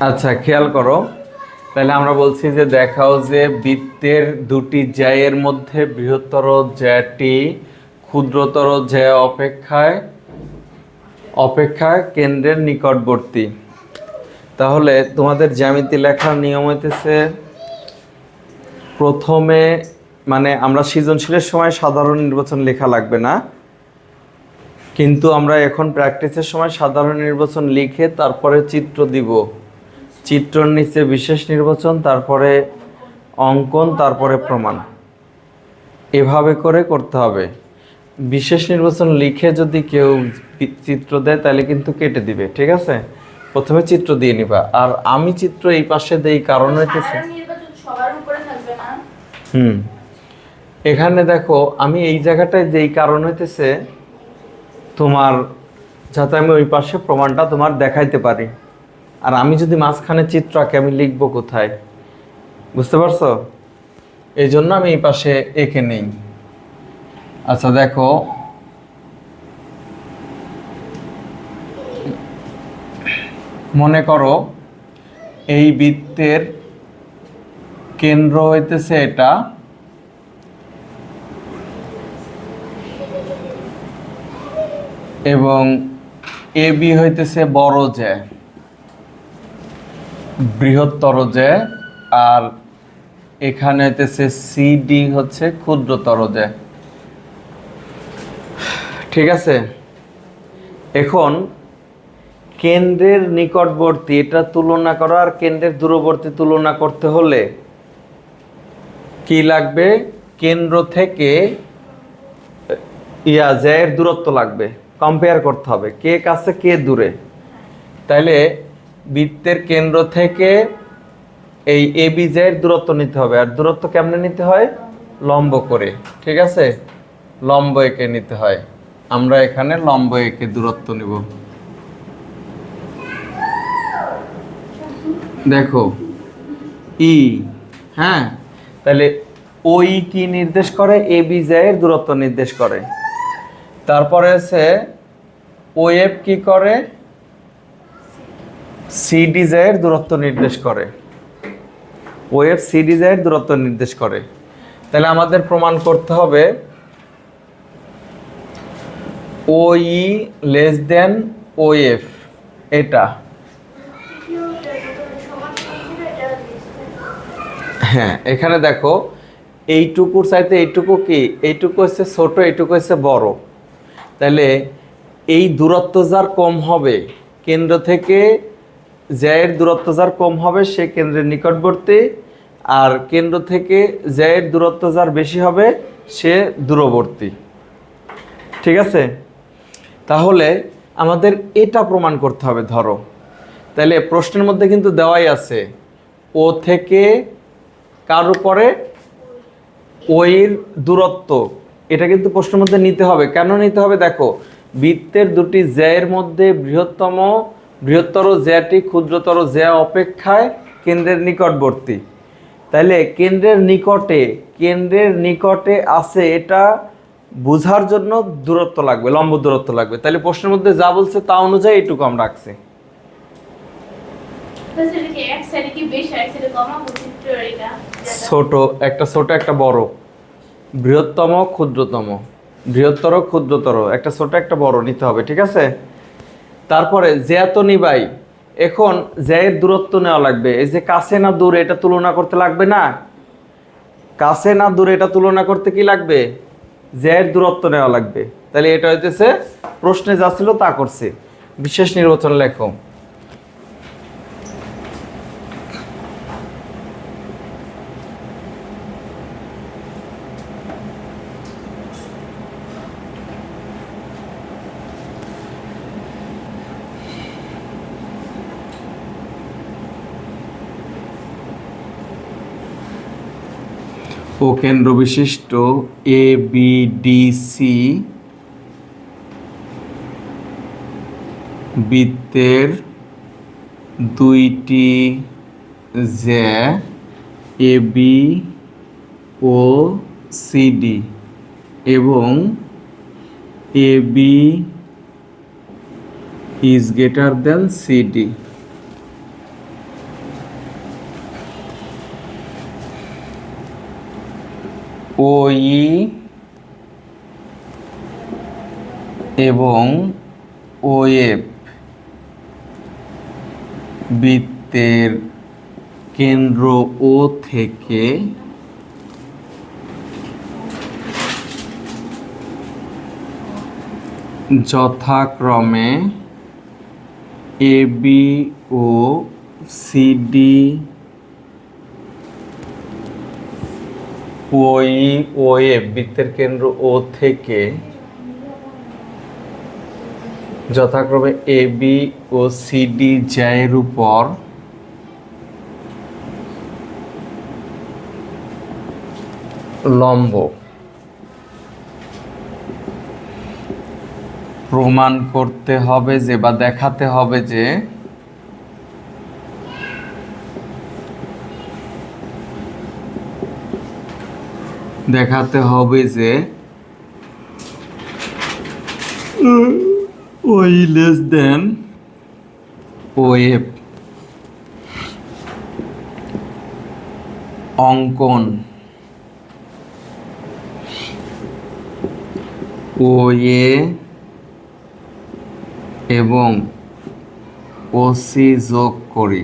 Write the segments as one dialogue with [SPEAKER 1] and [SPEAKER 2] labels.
[SPEAKER 1] আচ্ছা, খেয়াল করো। তাহলে আমরা বলছি যে দেখাও যে বৃত্তের দুটি জ্যায়ের মধ্যে বৃহত্তর জ্যাটি ক্ষুদ্রতর জ্যা অপেক্ষায় কেন্দ্রের নিকটবর্তী। তাহলে তোমাদের জ্যামিতি লেখার নিয়ম হইতেছে প্রথমে, মানে আমরা সৃজনশীলের সময় সাধারণ নির্বাচন লেখা লাগবে না, কিন্তু আমরা এখন প্র্যাকটিসের সময় সাধারণ নির্বাচন লিখে তারপরে চিত্র দিব। চিত্রর নিচে বিশেষ নির্বাচন, তারপরে অঙ্কন, তারপরে প্রমাণ, এভাবে করে করতে হবে। বিশেষ নির্বাচন লিখে যদি কেউ চিত্র দেয় তাহলে কিন্তু কেটে দিবে, ঠিক আছে? প্রথমে চিত্র দিয়ে নিবা। আর আমি চিত্র এই পাশে দেই কারণ হইতেছে এখানে দেখো আমি এই জায়গাটায় যেই কারণ হইতেছে তোমার, যাতে আমি ওই পাশে প্রমাণটা তোমার দেখাইতে পারি। আর আমি যদি মাঝখানে চিত্র আঁকি আমি লিখবো কোথায়, বুঝতে পারছো? এই জন্য আমি এই পাশে এঁকে নেই। আচ্ছা দেখো, মনে করো এই বৃত্তের কেন্দ্র হইতেছে এটা, এবং এ বি হইতেছে বড় জ্যা, বৃহত্তর জ্যা, আর এখানে হইতেছে সিডি হচ্ছে ক্ষুদ্রতর জ্যা, ঠিক আছে? এখন কেন্দ্রের নিকটবর্তী এটা তুলনা করা আর কেন্দ্রের দূরবর্তী তুলনা করতে হলে কি লাগবে? কেন্দ্র থেকে জ্যায়ের দূরত্ব লাগবে, কম্পেয়ার করতে হবে কে কাছে কে দূরে। তাইলে বৃত্তের কেন্দ্র থেকে এই এ বি জ্যায়ের দূরত্ব নিতে হবে। আর দূরত্ব কেমনে নিতে হয়? লম্ব করে, ঠিক আছে? লম্ব এঁকে নিতে হয়। আমরা এখানে লম্ব এঁকে দূরত্ব নিব। দেখো ই, হ্যাঁ, তাহলে ওই কি নির্দেশ করে? এ বি জ্যায়ের দূরত্ব নির্দেশ করে। তারপরে আছে ও এফ কি করে? সিডি জ্যায়ের দূরত্ব নির্দেশ করে। ও এফ সিডি জ্যায়ের দূরত্ব নির্দেশ করে। তাহলে আমাদের প্রমাণ করতে হবে ও ই লেস দেন ও এফ, এটা। হ্যাঁ, এখানে দেখো এইটুকুর চাইতে এইটুকু কি? এইটুকু হচ্ছে ছোট, এইটুকু হচ্ছে বড়। তাহলে এই দূরত্ব যার কম হবে, কেন্দ্র থেকে জ্যায়ের দূরত্ব যার কম হবে সে কেন্দ্রের নিকটবর্তী, আর কেন্দ্র থেকে জ্যায়ের দূরত্ব যার বেশি হবে সে দূরবর্তী, ঠিক আছে? তাহলে আমাদের এটা প্রমাণ করতে হবে। ধরো তাহলে প্রশ্নের মধ্যে কিন্তু দেওয়াই আছে ও থেকে কার উপরে ওইর দূরত্ব, এটা কিন্তু প্রশ্নের মধ্যে নিতে হবে। কেন নিতে হবে? দেখো বৃত্তের দুটি জ্যায়ের মধ্যে বৃহত্তর জ্যাটি ক্ষুদ্রতর জ্যা অপেক্ষায় কেন্দ্রের নিকটবর্তী। তাইলে কেন্দ্রের নিকটে আছে এটা বোঝার জন্য দূরত্ব লাগবে, লম্ব দূরত্ব লাগবে। তাহলে প্রশ্নের মধ্যে যা বলছে তা অনুযায়ী এইটুকু আমরা রাখছি। ছোট একটা বড়, বৃহত্তর ক্ষুদ্রতর, একটা ছোট একটা বড় নিতে হবে, ঠিক আছে? তারপরে জ্যা তো নিবাই, এখন জ্যায়ের দূরত্ব নেওয়া লাগবে। এই যে কাছে না দূরে এটা তুলনা করতে লাগবে না? কাছে না দূরে এটা তুলনা করতে কি লাগবে? জ্যায়ের দূরত্ব নেওয়া লাগবে। তাহলে এটা হইতেছে প্রশ্নে যা ছিল তা করছে। বিশেষ নির্বাচন লেখো। ও কেন্দ্র বিশিষ্ট এ বি ডি সি বৃত্তের দুইটি জ্যা এ বি ও সিডি এবং A B is greater than CD. ওই এবং ওএফ বৃত্তের কেন্দ্র ও থেকে যথাক্রমে এবি ও সিডি ওএফ বৃত্তের কেন্দ্র ও থেকে যথাক্রমে এবি ও সিডি জ্যায়ের উপর লম্ব প্রমাণ করতে হবে যে বা দেখাতে হবে যে ওই লেস দেন ওএফ অঙ্কন ওএ এবং ওসি যোগ করি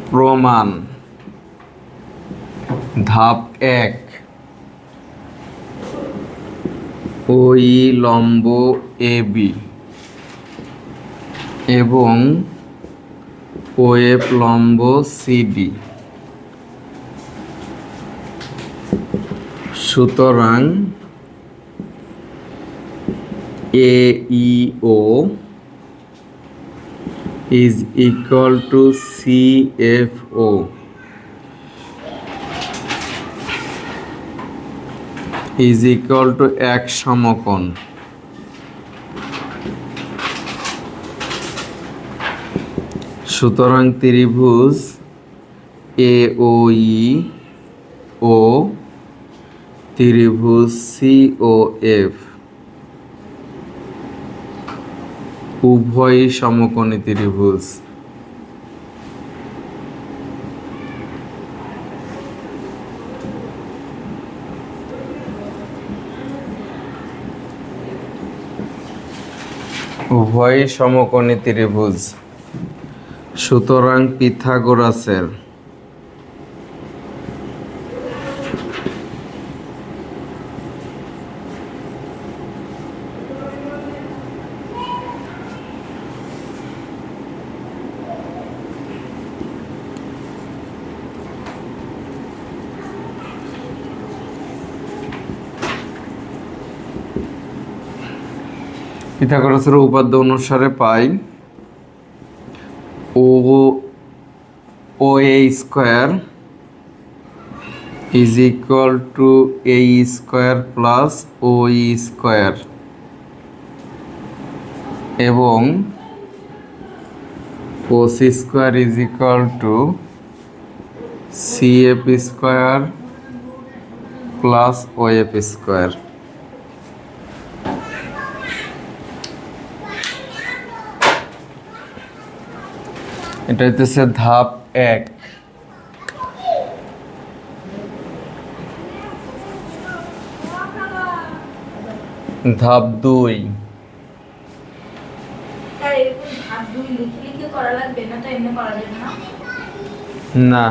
[SPEAKER 1] প্রমাণ ধাপ 1 ওই লম্ব এবি এবং ওএফ লম্ব সিডি সুতরাং AEO is equal to CFO is equal to এক সমকোণ সুতরাং ত্রিভুজ AOE ও ত্রিভুজ COF উভয়ই সমকোণী ত্রিভুজ উভয়ই সমকোণী ত্রিভুজ সুতরাং পিথাগোরাসের পিথাগোরাসের উপপাদ্য অনুসারে পাই OA square is equal two AE square plus OE square এবং OC square is equal two CF square plus OF square এটা হচ্ছে ধাপ 1 ধাপ 2 না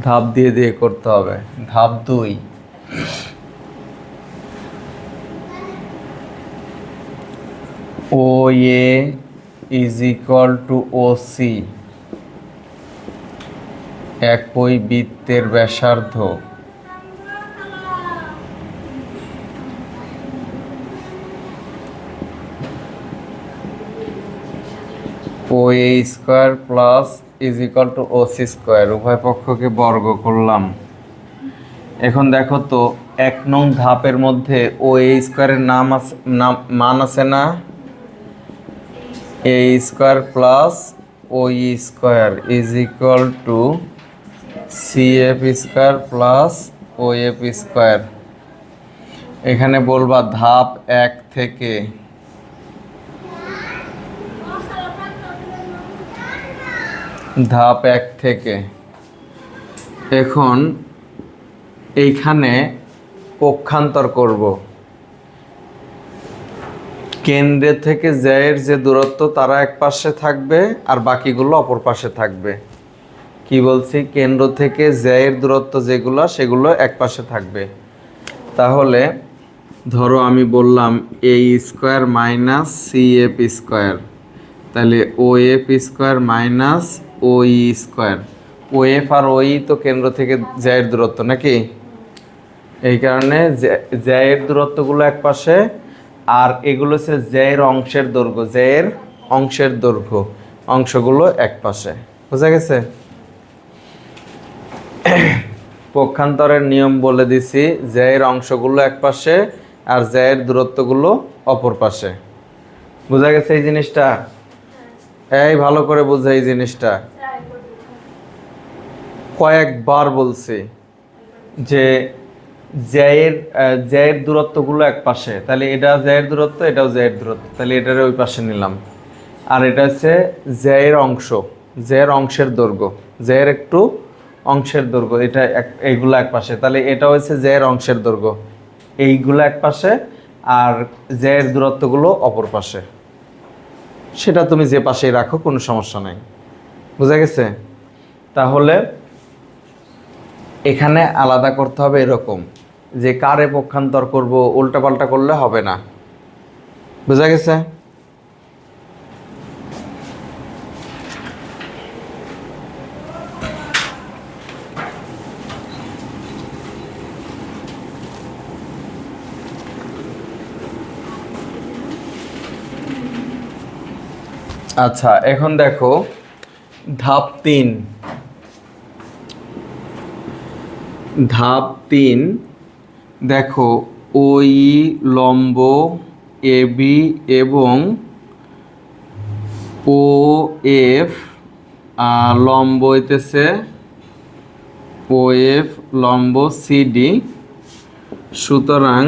[SPEAKER 1] ধাপ দিয়ে দিয়ে করতে হবে ধাপ 2 OA is equal to OC একই বৃত্তের ব্যাসার্ধ OA square plus is equal two OC square উভয় পক্ষকে বর্গ করলাম এখন দেখো তো 1 নং ধাপের মধ্যে OA স্কয়ারের মান আছে না A square plus OE square is equal two CF square plus OF square. এখানে বলবা ধাপ 1 থেকে এখন এইখানে পক্ষান্তর করব। কেন্দ্রের থেকে জ্যায়ের যে দূরত্ব তারা এক পাশে থাকবে আর বাকিগুলো অপর পাশে থাকবে। কি বলছি? কেন্দ্র থেকে জ্যায়ের দূরত্ব যেগুলো সেগুলো এক পাশে থাকবে। তাহলে ধরো আমি বললাম a square minus CF square, তাহলে OF square minus OE square. OF আর OE তো কেন্দ্র থেকে জ্যায়ের দূরত্ব নাকি? এই কারণে জ্যায়ের দূরত্বগুলো এক পাশে, আর এগুলো হচ্ছে জ্যায়ের অংশের দৈর্ঘ্য, জ্যায়ের অংশের দৈর্ঘ্য, অংশগুলো এক পাশে। বুঝা গেছে? পক্ষান্তরের নিয়ম বলে দিছি, জ্যায়ের অংশগুলো এক পাশে আর জ্যায়ের দূরত্বগুলো অপর পাশে। বুঝা গেছে এই জিনিসটা? এই ভালো করে বুঝা এই জিনিসটা। কয়েকবার বলছি যে জ্যায়ের দূরত্বগুলো এক পাশে, তাহলে এটা জ্যায়ের দূরত্ব, এটাও জ্যায়ের দূরত্ব, তাহলে এটার ওই পাশে নিলাম। আর এটা হচ্ছে জ্যায়ের অংশ, জ্যায়ের অংশের দৈর্ঘ্য, জ্যায়ের একটু অংশের দৈর্ঘ্য, এটা এইগুলো এক পাশে, তাহলে এটা হচ্ছে জ্যায়ের অংশের দৈর্ঘ্য, এইগুলো এক পাশে আর জ্যায়ের দূরত্বগুলো অপর পাশে। সেটা তুমি যে পাশেই রাখো, কোনো সমস্যা নাই। বুঝা গেছে? তাহলে এখানে আলাদা করতে হবে এরকম যে কারে পক্ষান্তর করব, উল্টাপাল্টা করলে হবে না। বুঝা গেছে? আচ্ছা, এখন দেখো ধাপ 3। ধাপ 3 দেখো, OE লম্ব AB এবং OF লম্ব হইতেছে OF লম্ব CD। সুতরাং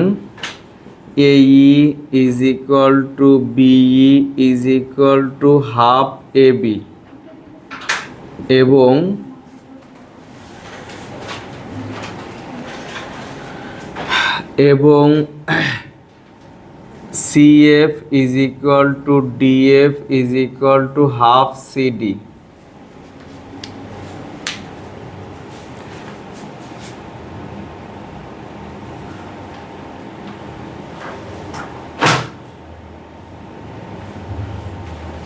[SPEAKER 1] AE is equal to BE is equal to half AB এবং CF is equal to DF is equal to half CD।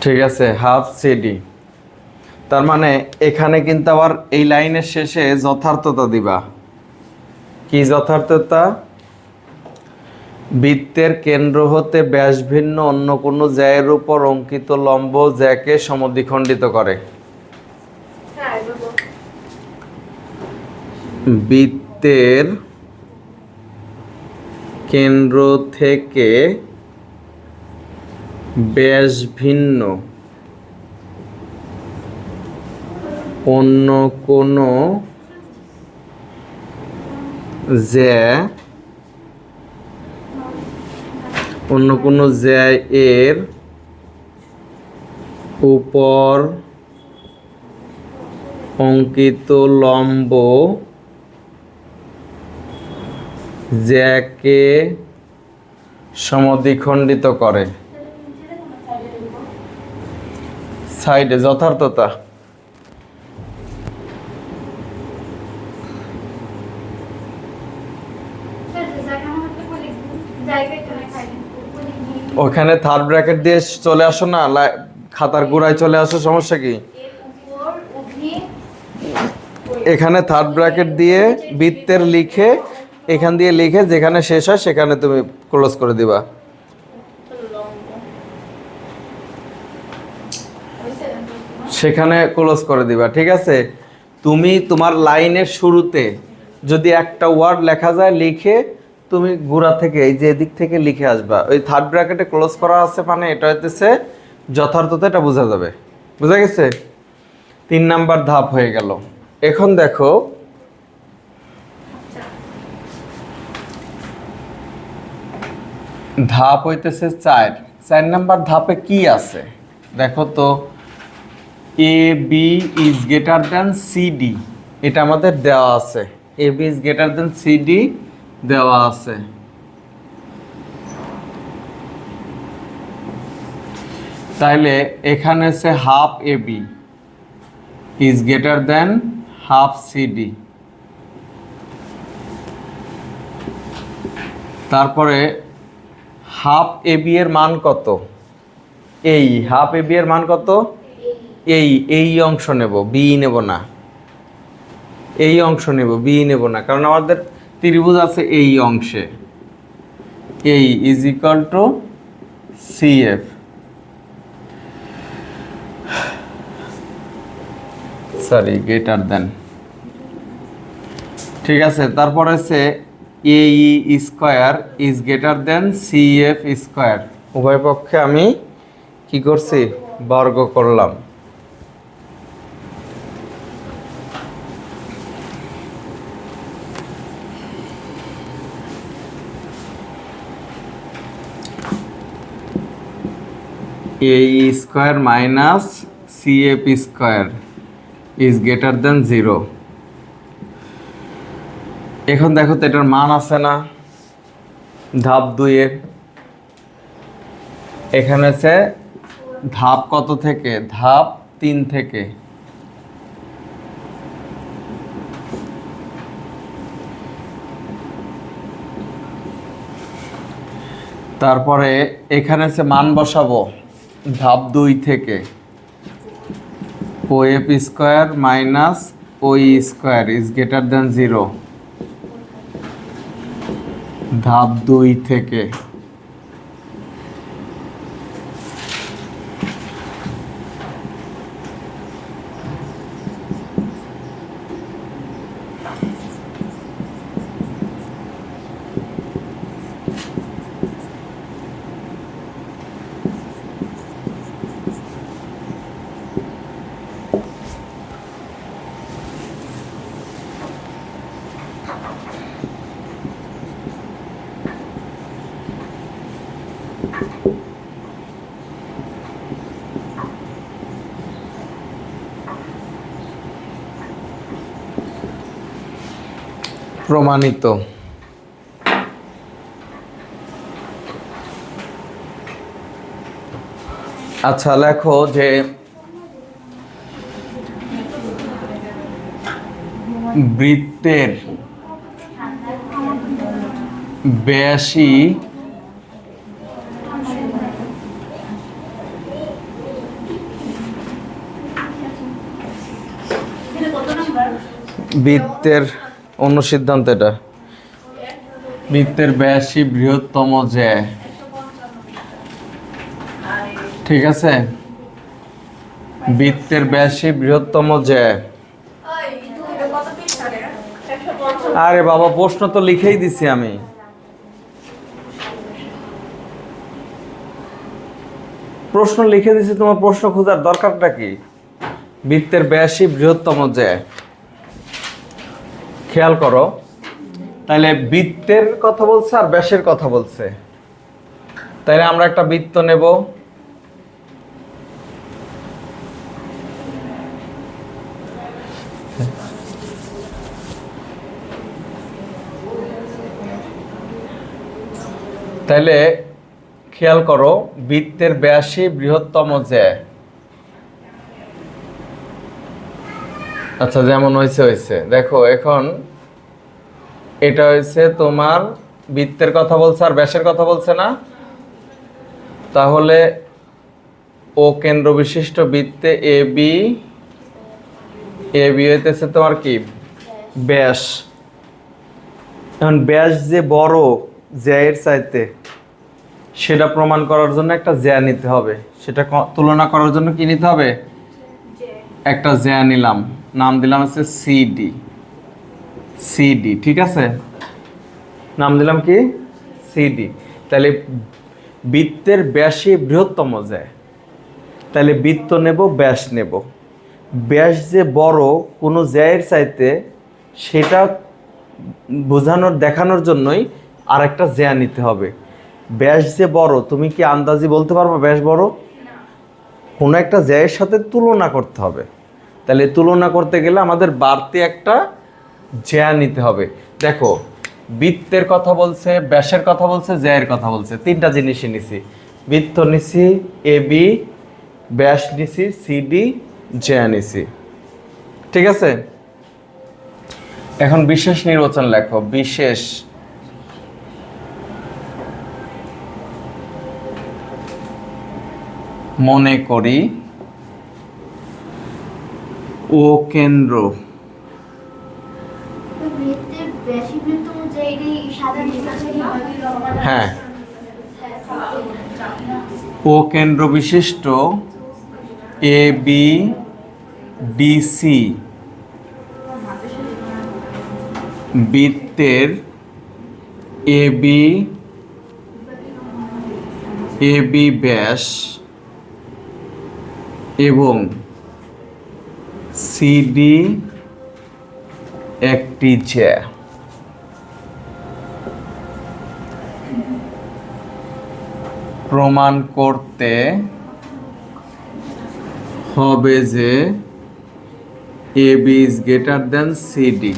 [SPEAKER 1] ঠিক আছে, হাফ সিডি। তার মানে এখানে কিন্তু আবার এই লাইনের শেষে যথার্থতা দিবা। কি যথার্থতা? বৃত্তের কেন্দ্র হতে ব্যাস ভিন্ন অন্য কোনো জ্যায়ের উপর অঙ্কিত লম্ব জ্যাকে সমদ্বিখণ্ডিত করে। বৃত্তের কেন্দ্র থেকে ব্যাস ভিন্ন অন্য কোনো জ্যা এর উপর অঙ্কিত লম্ব জ্যাকে সমদ্বিখণ্ডিত করে। সাইডে যথার্থতা। ওখানে থার্ড ব্র্যাকেট দিয়ে চলে আসো না, খাতার গোড়ায় চলে আসো, সমস্যা কি? এখানে থার্ড ব্র্যাকেট দিয়ে বৃত্তের লিখে, এখান দিয়ে লিখে যেখানে শেষ হয় সেখানে তুমি ক্লোজ করে দিবা। সেখানে ক্লোজ করে দিবা। ঠিক আছে? তুমি তোমার লাইনের শুরুতে যদি একটা ওয়ার্ড লেখা যায়, লিখে তুমি গোড়া থেকে এই যে দিক থেকে লিখে আসবা। ওই থার্ড ব্র্যাকেটে ক্লোজ করা আছে মানে এটা হইতেছে যথার্থতা, এটা বোঝা যাবে। বোঝা গেছে? 3 নাম্বার ধাপ হয়ে গেল। এখন দেখো ধাপ হইতেছে 4 নাম্বার ধাপে কি আছে দেখো তো, A B is greater than CD, এটা আমাদের দেওয়া আছে। A B is greater than CD দেওয়া আছে। তাইলে এখানে আছে half A B is greater than half CD. তারপরে হাফ এ বি এর মান কত, এই হাফ এ বি এর মান কত, এই অংশ নেব, বি নেব না, এই অংশ নেব, বি নেব না, কারণ আমাদের ত্রিভুজ আছে এই অংশে। এই is equal to C F, sorry greater than, ঠিক আছে। তারপরে আছে A E square is greater than C F square, উভয় পক্ষে আমি কি করছি, বর্গ করলাম। A square minus C F square is greater than 0। এখন দেখো তো এটার মান আছে না ধাপ 2-এর, এখানে আছে ধাপ কত থেকে, ধাপ 3 থেকে। তারপরে এখানে আছে মান বসাবো ধাপ 2 থেকে, O F square minus O E square is greater than 0 ধাপ 2 থেকে। প্রমাণিত। আচ্ছা লেখো যে বৃত্তের ব্যাসই বৃত্তের অনুসিদ্ধান্ত, এটা বৃত্তের ব্যাসই বৃহত্তম যে, ঠিক আছে, বৃত্তের ব্যাসই বৃহত্তম যে। আরে বাবা প্রশ্ন তো লিখেই দিছি আমি, প্রশ্ন লিখে দিছি, তোমার প্রশ্ন খোঁজার দরকারটা কি? বৃত্তের ব্যাসই বৃহত্তম যে, খেয়াল করো তাহলে বৃত্তের কথা বলছে আর ব্যাসের কথা বলছে, তাইলে আমরা একটা বৃত্ত নেব, তাইলে খেয়াল করো বৃত্তের ব্যাসই বৃহত্তম যে। আচ্ছা যেমন হয়েছে দেখো, এখন এটা হয়েছে তোমার বৃত্তের কথা বলছে আর ব্যাসের কথা বলছে না, তাহলে ও কেন্দ্র বিশিষ্ট বৃত্তে এ বি হইতেছে তোমার কি ব্যাস। এখন ব্যাস যে বড় জ্যা-এর চাইতে, সেটা প্রমাণ করার জন্য একটা জ্যা নিতে হবে, সেটা তুলনা করার জন্য কি নিতে হবে, একটা জ্যা নিলাম, নাম দিলাম হচ্ছে সিডি, সিডি, ঠিক আছে, নাম দিলাম কি সিডি। তাহলে বৃত্তের ব্যাসই বৃহত্তম জ্যা, তাহলে বৃত্ত নেব ব্যাস নেব, ব্যাস যে বড় কোনো জ্যায়ের চাইতে, সেটা দেখানোর জন্যই আরেকটা জ্যা নিতে হবে। ব্যাস যে বড়, তুমি কি আন্দাজি বলতে পারবে ব্যাস বড়? কোনো একটা জ্যায়ের সাথে তুলনা করতে হবে। তাহলে তুলনা করতে গেলে আমাদের বাড়তি একটা জ্যা নিতে হবে। দেখো, বৃত্তের কথা বলছে, ব্যাসের কথা বলছে, জ্যায়ের কথা বলছে, তিনটা জিনিসই নিছি। বৃত্ত নিছি এ বি, ব্যাস নিছি সিডি, জ্যা নিছি। ঠিক আছে, এখন বিশেষ নির্বাচন লেখো। বিশেষ মনে করি ও কেন্দ্র হ্যাঁ ও কেন্দ্র বিশিষ্ট এ বি ডিসি বৃত্তের এ বি ব্যাস এবং সিডি একটি জ্যা। প্রমাণ করতে হবে যে A B is greater than CD.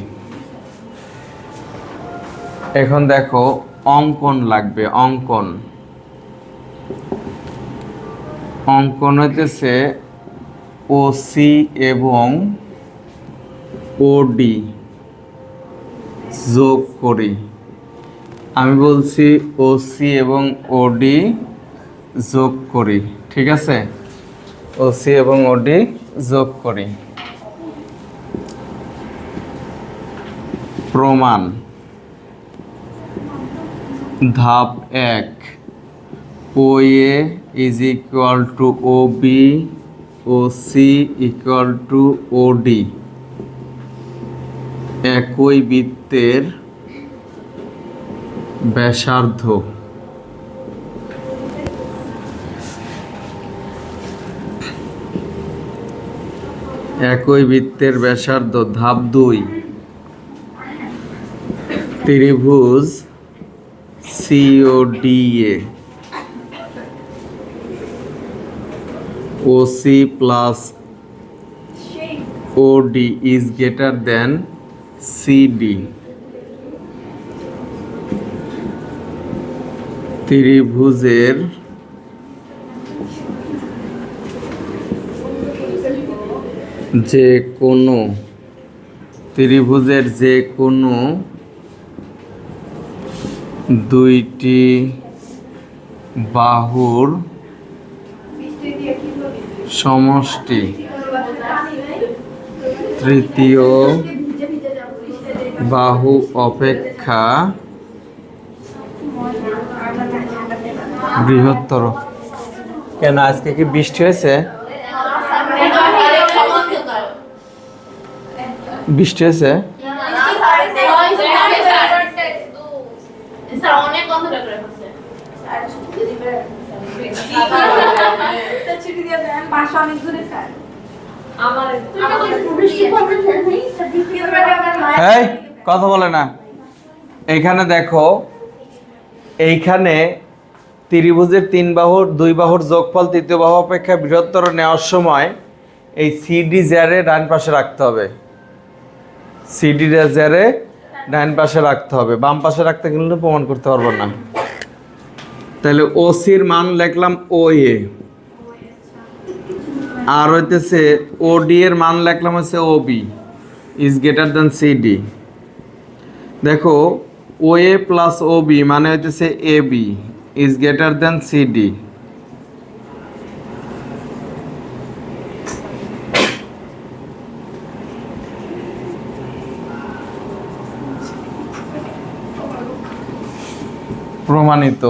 [SPEAKER 1] এখন দেখো, অঙ্কন লাগবে। অঙ্কন হইতেছে ওসি এবং ওডি যোগ করি। আমি বলছি ওসি এবং ওডি যোগ করি। ঠিক আছে, ওসি এবং ওডি যোগ করি। প্রমাণ। ধাপ 1, O A is equal to O B, O C equal to O D. একই বৃত্তের ব্যাসার্ধ ধাপ 2, ত্রিভুজ সিওডিএ OC plus OD is greater than CD. ত্রিভুজের যে কোনো দুইটি বাহুর সমষ্টি তৃতীয় বাহু অপেক্ষা বৃহত্তর। কেন, আজকে কি বৃষ্টি হয়েছে? বৃষ্টি হয়েছে? এই কথা বলে না। এইখানে দেখো, এইখানে ত্রিভুজের দুই বাহুর যোগফল তৃতীয় বাহু অপেক্ষা বৃহত্তর নেওয়ার সময় এই সিডি জ্যারে ডান পাশে রাখতে হবে। সিডি জ্যারে ডান পাশে রাখতে হবে, বাম পাশে রাখতে কিন্তু প্রমাণ করতে পারবো না। তাহলে ওসির মান লিখলাম ও এ, আর হইতেছে ওডি এর মান লিখলাম হচ্ছে O B is greater than CD. দেখো, O A plus O B মানে হইতেছে A B is greater than CD. প্রমাণিত।